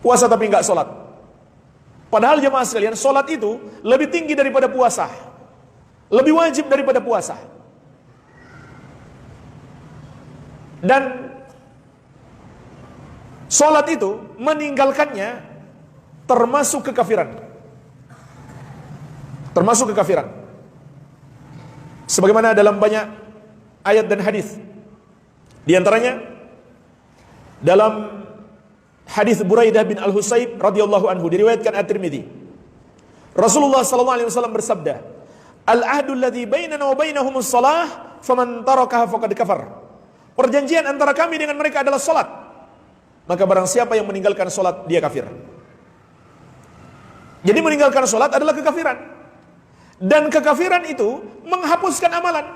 Puasa tapi nggak sholat. Padahal jemaah sekalian, sholat itu lebih tinggi daripada puasa, lebih wajib daripada puasa. Dan sholat itu meninggalkannya termasuk kekafiran. Termasuk kekafiran. Sebagaimana dalam banyak ayat dan hadis. Di antaranya dalam hadis Buraidah bin Al-Husayb radhiyallahu anhu diriwayatkan At-Tirmidzi. Rasulullah sallallahu alaihi wasallam bersabda, "Al-ahdu alladzi bainana wa bainahumus shalah, faman tarakaha faqad kafar." Perjanjian antara kami dengan mereka adalah salat. Maka barang siapa yang meninggalkan salat, dia kafir. Jadi meninggalkan salat adalah kekafiran. Dan kekafiran itu menghapuskan amalan.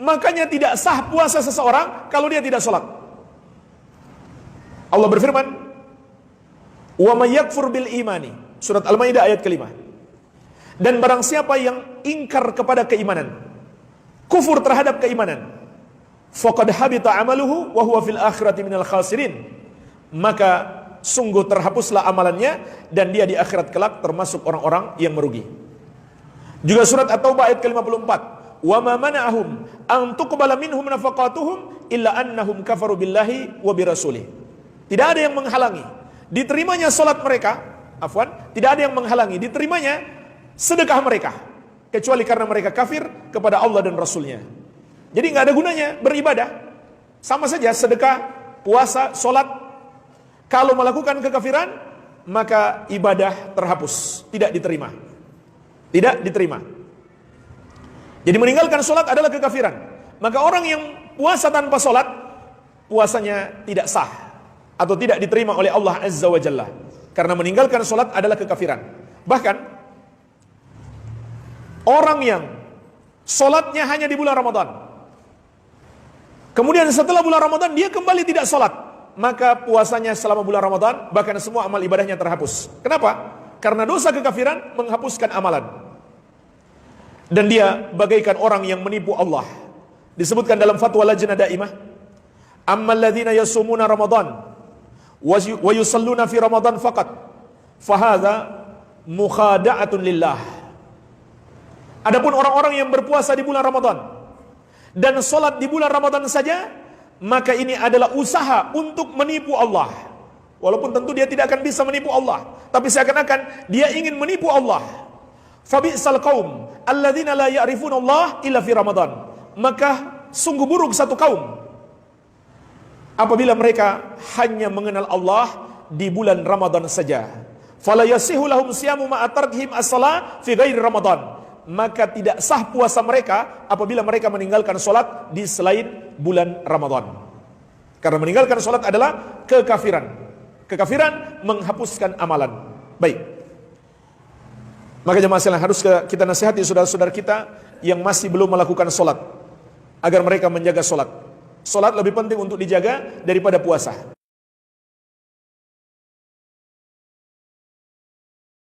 Makanya tidak sah puasa seseorang kalau dia tidak salat. Allah berfirman, "Wa may yakfur bil imani." Surat Al-Maidah ayat ke-5. Dan barang siapa yang ingkar kepada keimanan, kufur terhadap keimanan, faqad habita amaluhu wa huwa fil akhirati minal khasirin. Maka sungguh terhapuslah amalannya dan dia di akhirat kelak termasuk orang-orang yang merugi. Juga surat At-Taubah ayat ke-54, "Wa ma mana'ahum an tuqbala minhum nafaqatuhum illa annahum kafaru billahi wa birasulih." Tidak ada yang menghalangi diterimanya salat mereka, tidak ada yang menghalangi diterimanya sedekah mereka kecuali karena mereka kafir kepada Allah dan Rasulnya. Jadi nggak ada gunanya beribadah. Sama saja sedekah, puasa, salat. Kalau melakukan kekafiran, maka ibadah terhapus, tidak diterima. Tidak diterima. Jadi meninggalkan salat adalah kekafiran. Maka orang yang puasa tanpa salat, puasanya tidak sah atau tidak diterima oleh Allah Azza wa Jalla. Karena meninggalkan salat adalah kekafiran. Bahkan orang yang salatnya hanya di bulan Ramadan, kemudian setelah bulan Ramadan dia kembali tidak salat, maka puasanya selama bulan Ramadan, bahkan semua amal ibadahnya terhapus. Kenapa? Karena dosa kekafiran menghapuskan amalan. Dan dia bagaikan orang yang menipu Allah. Disebutkan dalam fatwa Lajnah Daimah, "Ammal ladzina yasumuna Ramadan wa yusalluna fi Ramadan faqat, fahadza mukhada'atun lillah." Adapun orang-orang yang berpuasa di bulan Ramadan dan salat di bulan Ramadan saja, maka ini adalah usaha untuk menipu Allah. Walaupun tentu dia tidak akan bisa menipu Allah, tapi seakan-akan dia ingin menipu Allah. Fabi'sal qaum alladzina la ya'rifuna Allah illa fi Ramadan. Maka sungguh buruk satu kaum apabila mereka hanya mengenal Allah di bulan Ramadan saja. Fala yasihu lahum siyamu ma'a tarkihim as-shalah fi ghairi Ramadan. Maka tidak sah puasa mereka apabila mereka meninggalkan salat di selain bulan Ramadan. Karena meninggalkan salat adalah kekafiran. Kekafiran menghapuskan amalan. Baik. Maka jemaah sekalian, harus kita nasihati saudara-saudara kita yang masih belum melakukan salat agar mereka menjaga salat. Salat lebih penting untuk dijaga daripada puasa.